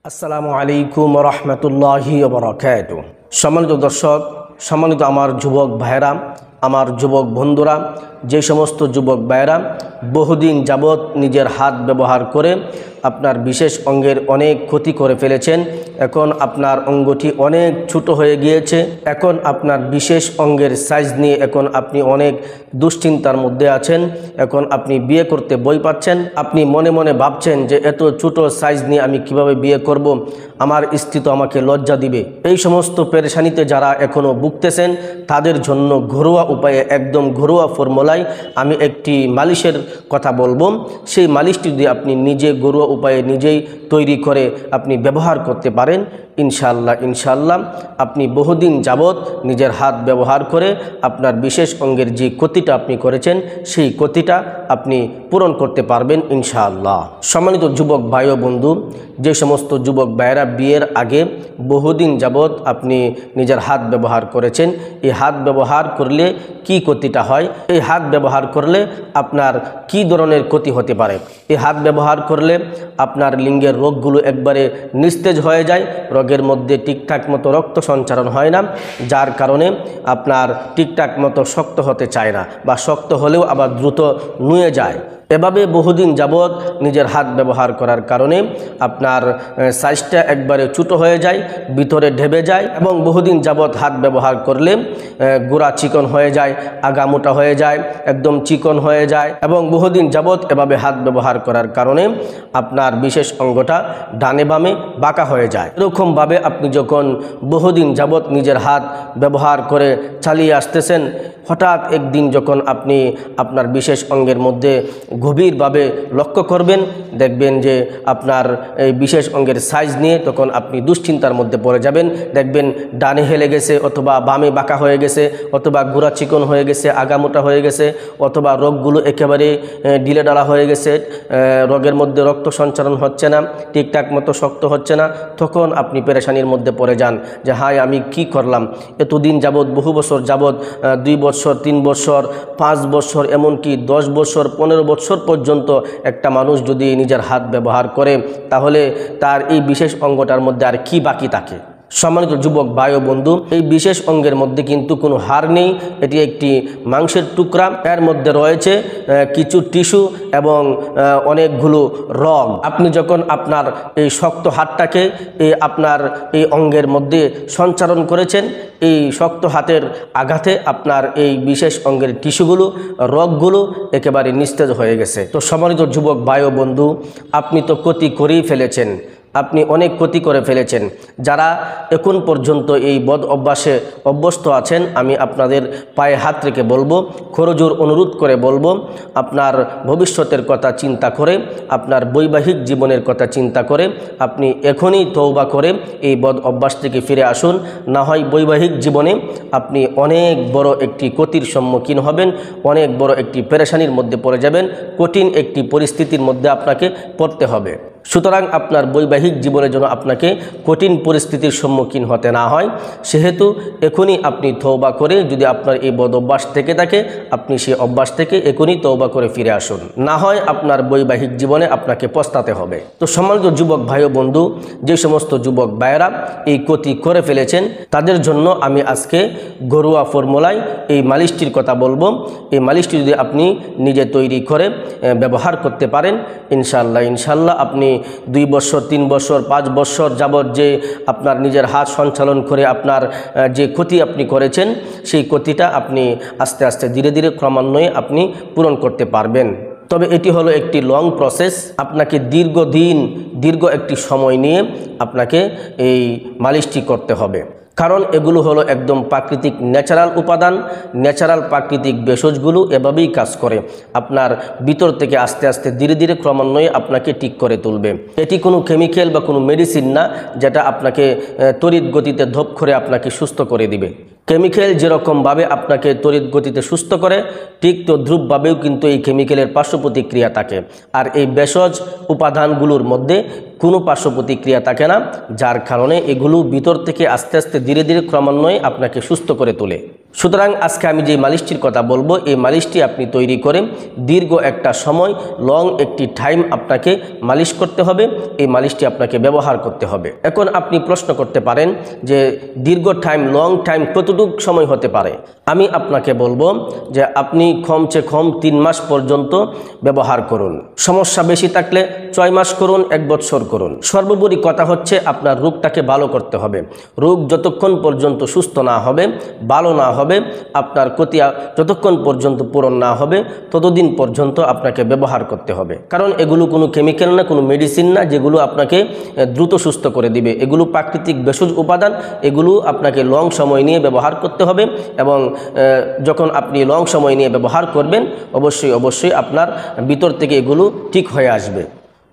আসসালামু আলাইকুম রহমতুল্লাহি ওয়া বারাকাতুহু। সম্মানিত দর্শক, সম্মানিত আমার যুবক ভাইরা, আমার যুবক বন্ধুরা, যে সমস্ত যুবক ভাইরা বহুদিন যাবৎ নিজের হাত ব্যবহার করে আপনার বিশেষ অঙ্গের অনেক ক্ষতি করে ফেলেছেন, এখন আপনার অঙ্গটি অনেক ছোট হয়ে গিয়েছে, এখন আপনার বিশেষ অঙ্গের সাইজ নিয়ে এখন আপনি অনেক দুশ্চিন্তার মধ্যে আছেন, এখন আপনি বিয়ে করতে ভয় পাচ্ছেন, আপনি মনে মনে ভাবছেন যে এত ছোট সাইজ নিয়ে আমি কিভাবে বিয়ে করব, আমার স্ত্রী তো আমাকে লজ্জা দিবে। এই সমস্ত পেরেশানিতে যারা এখনও ভুগতেছেন তাদের জন্য ঘরোয়া উপায়ে, একদম ঘরোয়া ফর্মুলায় আমি একটি মালিশের কথা বলবো। সেই মালিশটি যদি আপনি নিজে ঘরোয়া উপায়ে নিজেই তৈরি করে আপনি ব্যবহার করতে পারেন, ইনশাআল্লাহ আপনি বহুদিন যাবৎ নিজের হাত ব্যবহার করে আপনার বিশেষ অঙ্গের যে ক্ষতিটা আপনি করেছেন সেই ক্ষতিটা আপনি পূরণ করতে পারবেন ইনশাআল্লাহ। সম্মানিত যুবক ভাই ও বন্ধু, যে সমস্ত যুবক ভাইয়েরা বিয়ের আগে বহুদিন যাবৎ আপনি নিজের হাত ব্যবহার করেছেন, এই হাত ব্যবহার করলে কি ক্ষতিটা হয়, এই হাত ব্যবহার করলে আপনার কি ধরনের ক্ষতি হতে পারে, এই হাত ব্যবহার করলে আপনার লিঙ্গের রোগগুলো একবারে নিস্তেজ হয়ে যায়, রোগের মধ্যে ঠিকঠাক মতো রক্ত সঞ্চালন হয় না, যার কারণে আপনার ঠিকঠাক মতো শক্ত হতে চায় না, বা শক্ত হলেও আবার দ্রুত নুয়ে যায়। এভাবে বহুদিন যাবৎ নিজের হাত ব্যবহার করার কারণে আপনার সাইজটা একবারে ছোটো হয়ে যায়, ভিতরে ঢেবে যায়, এবং বহুদিন যাবৎ হাত ব্যবহার করলে গোড়া চিকন হয়ে যায়, আগা মোটা হয়ে যায়, একদম চিকন হয়ে যায়, এবং বহুদিন যাবৎ এভাবে হাত ব্যবহার করার কারণে আপনার বিশেষ অঙ্গটা ডানে বামে বাঁকা হয়ে যায়। এরকমভাবে আপনি যখন বহুদিন যাবৎ নিজের হাত ব্যবহার করে চালিয়ে আসতেছেন, হঠাৎ একদিন যখন আপনি আপনার বিশেষ অঙ্গের মধ্যে গভীরভাবে লক্ষ্য করবেন, দেখবেন যে আপনার এই বিশেষ অঙ্গের সাইজ নিয়ে তখন আপনি দুশ্চিন্তার মধ্যে পড়ে যাবেন। দেখবেন ডানে হেলে গেছে, অথবা বামে বাঁকা হয়ে গেছে, অথবা গোড়া চিকন হয়ে গেছে, আগামোটা হয়ে গেছে, অথবা রোগগুলো একেবারে ঢিলে ডালা হয়ে গেছে, রোগের মধ্যে রক্ত সঞ্চালন হচ্ছে না, ঠিকঠাক মতো শক্ত হচ্ছে না। তখন আপনি পেরেশানির মধ্যে পড়ে যান যে হায় আমি কি করলাম, এতদিন যাবৎ, বহু বছর যাবৎ, 2 বছর, 3 বছর, 5 বছর, এমনকি 10 বছর, 15 বছর পর্যন্ত একটা মানুষ যদি নিজের হাত ব্যবহার করে তাহলে তার এই বিশেষ অঙ্গটার মধ্যে আর কি বাকি থাকে। সম্মানিত যুবক ভাই ও বন্ধু, এই বিশেষ অঙ্গের মধ্যে কিন্তু কোনো হাড় নেই, এটি একটি মাংসের টুকরা, এর মধ্যে রয়েছে কিছু টিস্যু এবং অনেকগুলো রগ। আপনি যখন আপনার এই শক্ত হাতটাকে আপনার এই অঙ্গের মধ্যে সঞ্চালন করেছেন, এই শক্ত হাতের আঘাতে আপনার এই বিশেষ অঙ্গের টিস্যুগুলো, রগগুলো একেবারে নিস্তেজ হয়ে গেছে। তো সম্মানিত যুবক ভাই ও বন্ধু, আপনি তো ক্ষতি করেই ফেলেছেন, আপনি অনেক ক্ষতি করে ফেলেছেন। যারা এখন পর্যন্ত এই বদ অভ্যাসে অভ্যস্ত আছেন, আমি আপনাদের পায়ে হাত রেখে বলবো, খরজোর অনুরোধ করে বলবো, আপনার ভবিষ্যতের কথা চিন্তা করে, আপনার বৈবাহিক জীবনের কথা চিন্তা করে আপনি এখনই তওবা করে এই বদ অভ্যাস থেকে ফিরে আসুন। না হয় বৈবাহিক জীবনে আপনি অনেক বড় একটি ক্ষতির সম্মুখীন হবেন, অনেক বড় একটি পেরেশানির মধ্যে পড়ে যাবেন, কঠিন একটি পরিস্থিতির মধ্যে আপনাকে পড়তে হবে। সুতরাং আপনার বৈবাহিক জীবনের জন্য আপনাকে কঠিন পরিস্থিতির সম্মুখীন হতে না হয়, সেহেতু এখনই আপনি তওবা করে, যদি আপনার এই বদ অভ্যাস থেকে থাকে, আপনি সেই অভ্যাস থেকে এখনই তওবা করে ফিরে আসুন, না হয় আপনার বৈবাহিক জীবনে আপনাকে পস্তাতে হবে। তো সম্মানিত যুবক ভাই ও বন্ধু, যে সমস্ত যুবক ভাইয়েরা এই ক্ষতি করে ফেলেছেন তাদের জন্য আমি আজকে ঘরোয়া ফর্মুলায় এই মালিশটির কথা বলবো। এই মালিশটি যদি আপনি নিজে তৈরি করে ব্যবহার করতে পারেন, ইনশাআল্লাহ আপনি 2 বছর, 3 বছর, 5 বছর যাবৎ যে আপনার নিজের হাত সঞ্চালন করে আপনার যে ক্ষতি আপনি করেছেন, সেই ক্ষতিটা আপনি আস্তে আস্তে ধীরে ধীরে ক্রমান্বয়ে আপনি পূরণ করতে পারবেন। তবে এটি হলো একটি লং প্রসেস, আপনাকে দীর্ঘ একটি সময় নিয়ে আপনাকে এই মালিশটি করতে হবে, কারণ এগুলো হলো একদম প্রাকৃতিক ন্যাচারাল উপাদান, ন্যাচারাল প্রাকৃতিক ভেষজগুলো এভাবেই কাজ করে, আপনার ভিতর থেকে আস্তে আস্তে ধীরে ধীরে ক্রমান্বয়ে আপনাকে ঠিক করে তুলবে। এটি কোনো কেমিক্যাল বা কোনো মেডিসিন না যেটা আপনাকে তড়িৎ গতিতে ধপ করে আপনাকে সুস্থ করে দিবে। কেমিক্যাল যেরকমভাবে আপনাকে তড়িৎ গতিতে সুস্থ করে, ঠিক তদ্রূপভাবেও কিন্তু এই কেমিক্যালের পার্শ্ব প্রতিক্রিয়া থাকে, আর এই ভেষজ উপাদানগুলোর মধ্যে কোনো পার্শ্ব প্রতিক্রিয়া থাকে না, যার কারণে এগুলো ভিতর থেকে আস্তে আস্তে ধীরে ধীরে ক্রমান্বয়ে আপনাকে সুস্থ করে তোলে। সুতরাং আজকে আমি যে মালিশটির কথা বলবো, এই মালিশটি আপনি তৈরি করে দীর্ঘ একটা সময়, লং একটি টাইম আপনাকে মালিশ করতে হবে। এই মালিশটি আপনাকে ব্যবহার করতে হবে। এখন আপনি প্রশ্ন করতে পারেন যে দীর্ঘ টাইম, লং টাইম কতটুকু সময় হতে পারে? আমি আপনাকে বলবো যে আপনি কমসে কম 3 মাস পর্যন্ত ব্যবহার করুন। সমস্যা বেশি থাকলে 6 মাস করুন, 1 বছর করুন। সর্বোপরি কথা হচ্ছে আপনার রোগটাকে ভালো করতে হবে। রোগ যতক্ষণ পর্যন্ত সুস্থ না হবে, ভালো না হবে, আপনার ক্ষতি যতক্ষণ পর্যন্ত পূরণ না হবে, ততদিন পর্যন্ত আপনাকে ব্যবহার করতে হবে। কারণ এগুলো কোনো কেমিক্যাল না, কোনো মেডিসিন না যেগুলো আপনাকে দ্রুত সুস্থ করে দিবে। এগুলো প্রাকৃতিক ভেষজ উপাদান। এগুলো আপনাকে লং সময় নিয়ে ব্যবহার করতে হবে এবং যখন আপনি লং সময় নিয়ে ব্যবহার করবেন, অবশ্যই আপনার ভিতর থেকে এগুলো ঠিক হয়ে আসবে।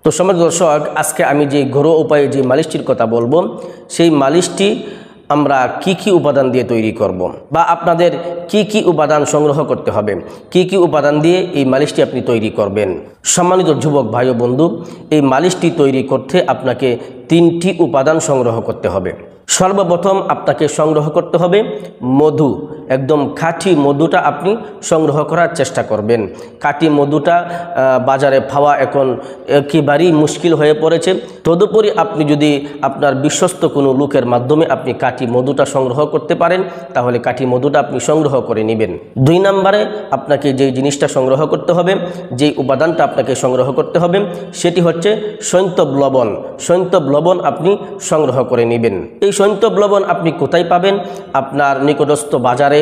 তো সম্মানিত দর্শক, আজকে আমি যে ঘরোয়া উপায়ে যে মালিশটির কথা বলবো, সেই মালিশটি আমরা কি উপাদান দিয়ে তৈরি করব বা আপনাদের কি উপাদান সংগ্রহ করতে হবে, কি উপাদান দিয়ে এই মালিশটি আপনি তৈরি করবেন। সম্মানিত যুবক ভাই ও বন্ধু, এই মালিশটি তৈরি করতে আপনাকে 3টি উপাদান সংগ্রহ করতে হবে। সর্বপ্রথম আপনাকে সংগ্রহ করতে হবে মধু। একদম খাঁটি মধুটা আপনি সংগ্রহ করার চেষ্টা করবেন। খাঁটি মধুটা বাজারে পাওয়া এখন একেবারেই মুশকিল হয়ে পড়েছে। তদুপরি আপনি যদি আপনার বিশ্বস্ত কোনো লোকের মাধ্যমে আপনি খাঁটি মধুটা সংগ্রহ করতে পারেন, তাহলে খাঁটি মধুটা আপনি সংগ্রহ করে নেবেন। 2 নম্বরে আপনাকে যেই জিনিসটা সংগ্রহ করতে হবে, যেই উপাদানটা আপনাকে সংগ্রহ করতে হবে, সেটি হচ্ছে সৈন্তব লবণ। সৈন্তব লবণ আপনি সংগ্রহ করে নেবেন। এই সৈন্তব লবণ আপনি কোথায় পাবেন? আপনার নিকটস্থ বাজারে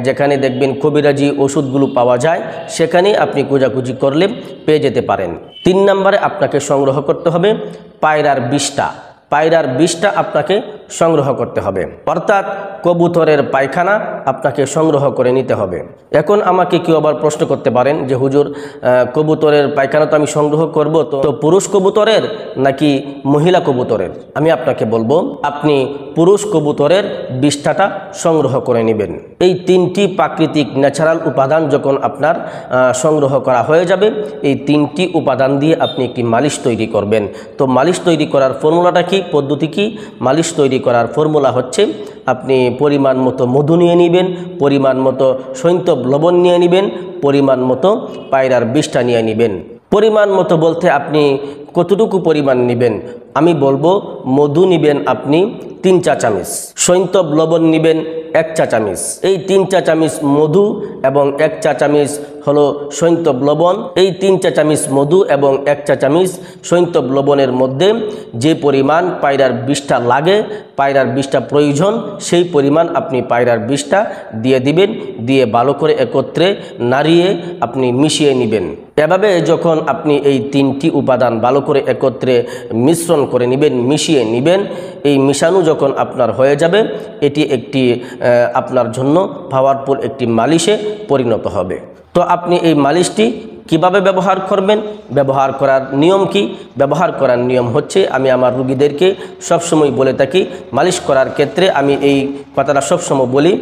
যেখানে দেখবেন কবিরাজি ওষুধগুলো পাওয়া যায়, সেখানে আপনি খোঁজাখুঁজি করলে পেয়ে যেতে পারেন। 3 নম্বরে আপনাকে সংগ্রহ করতে হবে পায়রার বিষটা। পায়রার বিষটা আপনাকে সংগ্রহ করতে হবে, অর্থাৎ কবুতরের পায়খানা আপনাকে সংগ্রহ করে নিতে হবে। এখন আমাকে কেউ আবার প্রশ্ন করতে পারেন যে হুজুর, কবুতরের পায়খানা তো আমি সংগ্রহ করব, তো পুরুষ কবুতরের নাকি মহিলা কবুতরের? আমি আপনাকে বলবো আপনি পুরুষ কবুতরের বিষ্ঠাটা সংগ্রহ করে নেবেন। এই 3টি প্রাকৃতিক ন্যাচারাল উপাদান যখন আপনার সংগ্রহ করা হয়ে যাবে, এই 3টি উপাদান দিয়ে আপনি একটি মালিশ তৈরি করবেন। তো মালিশ তৈরি করার ফর্মুলাটা কি, পদ্ধতি কি? মালিশ তৈরি করার ফর্মুলা হচ্ছে আপনি পরিমাণ মতো মধু নিয়ে নেবেন, পরিমাণ মতো সৈন্তব লবণ নিয়ে নেবেন, পরিমাণ মতো পায়রার বিষটা নিয়ে নেবেন। পরিমাণ মতো বলতে আপনি কতটুকু পরিমাণ নেবেন? আমি বলবো মধু নেবেন আপনি 3 চা চামচ, সৈন্তব লবণ নেবেন 1 চা চামচ। এই 3 চা চামচ মধু এবং 1 চা চামচ হলো সৈন্তব লবণ। এই 3 চা চামচ মধু এবং 1 চা চামচ সৈন্তব লবণের মধ্যে যে পরিমাণ পায়রার বিষটা লাগে, পায়রার বিষটা প্রয়োজন, সেই পরিমাণ আপনি পায়রার বিষটা দিয়ে দিবেন। দিয়ে ভালো করে একত্রে নাড়িয়ে আপনি মিশিয়ে নেবেন। এভাবে যখন আপনি এই 3টি উপাদান ভালো করে একত্রে মিশ্রণ করে নেবেন, মিশিয়ে নেবেন, এই মিশানো যখন আপনার হয়ে যাবে, এটি একটি আপনার জন্য পাওয়ারফুল একটি মালিশে পরিণত হবে। তো আপনি এই মালিশটি কিভাবে ব্যবহার করবেন, ব্যবহার করার নিয়ম কি? ব্যবহার করার নিয়ম হচ্ছে, আমি আমার রোগীদেরকে সবসময় বলে থাকি, মালিশ করার ক্ষেত্রে আমি এই কথাটা সবসময় বলি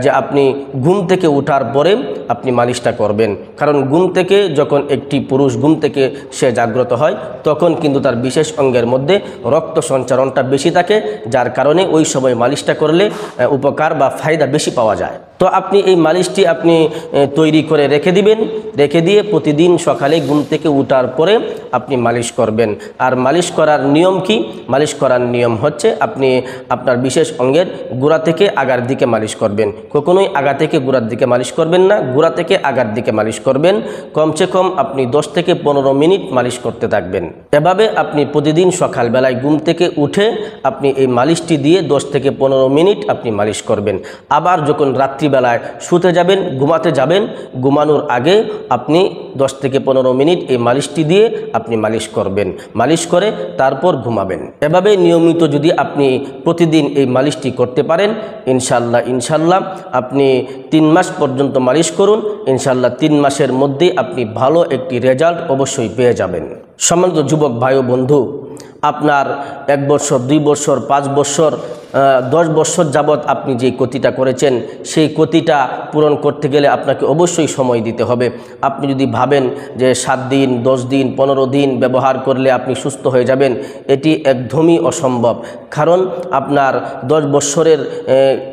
যে আপনি ঘুম থেকে ওঠার পরে আপনি মালিশটা করবেন। কারণ ঘুম থেকে যখন একটি পুরুষ ঘুম থেকে সে জাগ্রত হয়, তখন কিন্তু তার বিশেষ অঙ্গের মধ্যে রক্ত সঞ্চারণটা বেশি থাকে, যার কারণে ওই সময় মালিশটা করলে উপকার বা ফায়দা বেশি পাওয়া যায়। তো আপনি এই মালিশটি আপনি তৈরি করে রেখে দিবেন। রেখে দিয়ে প্রতিদিন সকালে ঘুম থেকে ওঠার পরে আপনি মালিশ করবেন। আর মালিশ করার নিয়ম কি? মালিশ করার নিয়ম হচ্ছে আপনি আপনার বিশেষ অঙ্গের গোড়া থেকে আগার দিকে মালিশ করবেন। কখনোই আগা থেকে গোড়ার দিকে মালিশ করবেন না, গোড়া থেকে আগার দিকে মালিশ করবেন। কমসে কম আপনি 10 থেকে 15 মিনিট মালিশ করতে থাকবেন। এভাবে আপনি প্রতিদিন সকালবেলায় ঘুম থেকে উঠে আপনি এই মালিশটি দিয়ে 10 থেকে 15 মিনিট আপনি মালিশ করবেন। আবার যখন রাত্রিবেলায় শুতে যাবেন, ঘুমাতে যাবেন, ঘুমানোর আগে আপনি 10 থেকে 15 মিনিট এই মালিশটি দিয়ে আপনি মালিশ করবেন। মালিশ করে তারপর ঘুমাবেন। এভাবে নিয়মিত যদি আপনি প্রতিদিন এই মালিশটি করতে পারেন, ইনশাল্লাহ আপনি 3 মাস পর্যন্ত মালিশ করুন। ইনশাল্লাহ 3 মাসের মধ্যেই আপনি ভালো একটি রেজাল্ট অবশ্যই পেয়ে যাবেন। সম্মানিত যুবক ভাই ও বন্ধু, আপনার 1 বছর, 2 বছর, 5 বছর 10 বছর যাবৎ আপনি যে ক্ষতিটা করেছেন সেই ক্ষতিটা পূরণ করতে গেলে আপনাকে অবশ্যই সময় দিতে হবে। আপনি যদি ভাবেন যে 7 দিন 10 দিন 15 দিন ব্যবহার করলে আপনি সুস্থ হয়ে যাবেন, এটি একদমই অসম্ভব। কারণ আপনার 10 বছরের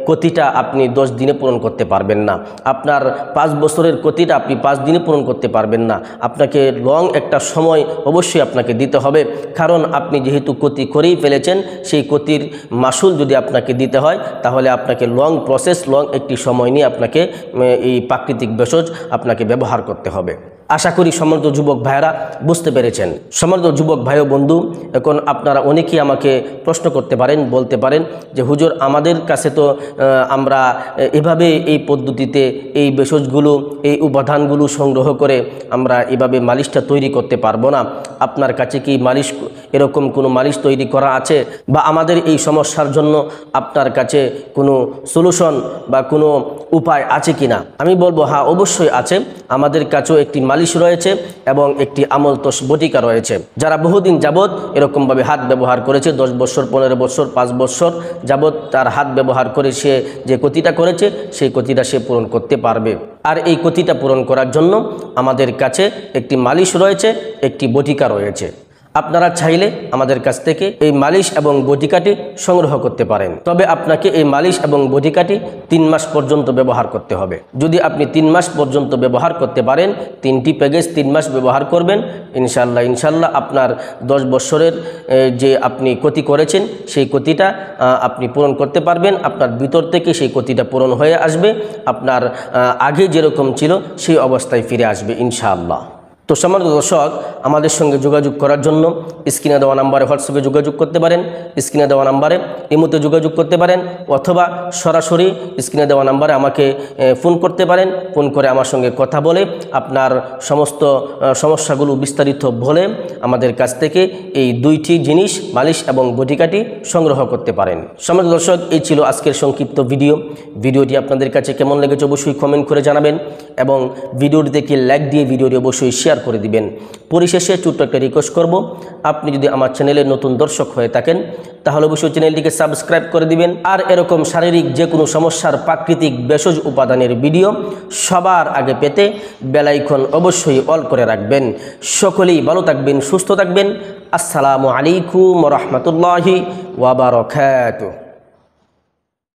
ক্ষতিটা আপনি 10 দিনে পূরণ করতে পারবেন না। আপনার 5 বছরের ক্ষতিটা আপনি 5 দিনে পূরণ করতে পারবেন না। আপনাকে লং একটা সময় অবশ্যই আপনাকে দিতে হবে। কারণ আপনি যেহেতু ক্ষতি করেই ফেলেছেন, সেই ক্ষতির মাসুল যদি আপনাকে দিতে হয় তাহলে আপনাকে লং প্রসেস, লং একটি সময় নিয়ে আপনাকে এই প্রাকৃতিক ভেষজ আপনাকে ব্যবহার করতে হবে। আশা করি সম্মানিত যুবক ভাইয়েরা বুঝতে পেরেছেন। সম্মানিত যুবক ভাই ও বন্ধু, এখন আপনারা অনেকেই আমাকে প্রশ্ন করতে পারেন, বলতে পারেন যে হুজুর, আমাদের কাছে তো আমরা এভাবে এই পদ্ধতিতে এই ভেষজগুলো, এই উপাদানগুলো সংগ্রহ করে আমরা এভাবে মালিশটা তৈরি করতে পারবো না। আপনার কাছে কি মালিশ, এরকম কোনো মালিশ তৈরি করা আছে, বা আমাদের এই সমস্যার জন্য আপনার কাছে কোনো সলিউশন বা কোনো উপায় আছে কিনা? আমি বলবো হ্যাঁ, অবশ্যই আছে। আমাদের কাছেও একটি মালিশ রয়েছে এবং একটি আমলতোষ বটিকা রয়েছে। যারা বহুদিন যাবৎ এরকমভাবে হাত ব্যবহার করেছে, 10 বছর 15 বছর 5 বছর যাবৎ তার হাত ব্যবহার করে সে যে ক্ষতিটা করেছে সেই ক্ষতিটা সে পূরণ করতে পারবে। আর এই ক্ষতিটা পূরণ করার জন্য আমাদের কাছে একটি মালিশ রয়েছে, একটি বটিকা রয়েছে। আপনারা চাইলে আমাদের কাছ থেকে এই মালিশ এবং বটিকাটি সংগ্রহ করতে পারেন। তবে আপনাকে এই মালিশ এবং বটিকাটি 3 মাস পর্যন্ত ব্যবহার করতে হবে। যদি আপনি 3 মাস পর্যন্ত ব্যবহার করতে পারেন, 3টি প্যাকেজ 3 মাস ব্যবহার করবেন, ইনশাল্লাহ আপনার 10 বছরের যে আপনি ক্ষতি করেছেন সেই ক্ষতিটা আপনি পূরণ করতে পারবেন। আপনার ভিতর থেকে সেই ক্ষতিটা পূরণ হয়ে আসবে, আপনার আগে যেরকম ছিল সেই অবস্থায় ফিরে আসবে ইনশাআল্লাহ। তো সম্মানিত দর্শক, আমাদের সঙ্গে যোগাযোগ করার জন্য স্ক্রিনে দেওয়া নাম্বারে হোয়াটসঅ্যাপে যোগাযোগ করতে পারেন, স্ক্রিনে দেওয়া নাম্বারে ইমোতে যোগাযোগ করতে পারেন, অথবা সরাসরি স্ক্রিনে দেওয়া নাম্বারে আমাকে ফোন করতে পারেন। ফোন করে আমার সঙ্গে কথা বলে আপনার সমস্ত সমস্যাগুলো বিস্তারিত বলে আমাদের কাছ থেকে এই 2টি জিনিস, মালিশ এবং বটিকাটি সংগ্রহ করতে পারেন। সম্মানিত দর্শক, এই ছিল আজকের সংক্ষিপ্ত ভিডিওটি আপনাদের কাছে কেমন লেগেছে অবশ্যই কমেন্ট করে জানাবেন এবং ভিডিওটিতে লাইক দিয়ে ভিডিওটি অবশ্যই শেয়ার করে দিবেন। পরিশেষে ছোট্ট একটা রিকোয়েস্ট করব, আপনি যদি আমার চ্যানেলের নতুন দর্শক হয়ে থাকেন তাহলে অবশ্যই চ্যানেলটিকে সাবস্ক্রাইব করে দিবেন। আর এরকম শারীরিক যে কোনো সমস্যার প্রাকৃতিক ভেষজ উপাদানের ভিডিও সবার আগে পেতে বেল আইকন অবশ্যই অল করে রাখবেন। সকলেই ভালো থাকবেন, সুস্থ থাকবেন। আসসালামু আলাইকুম ওয়া রাহমাতুল্লাহি ওয়া বারাকাতুহু।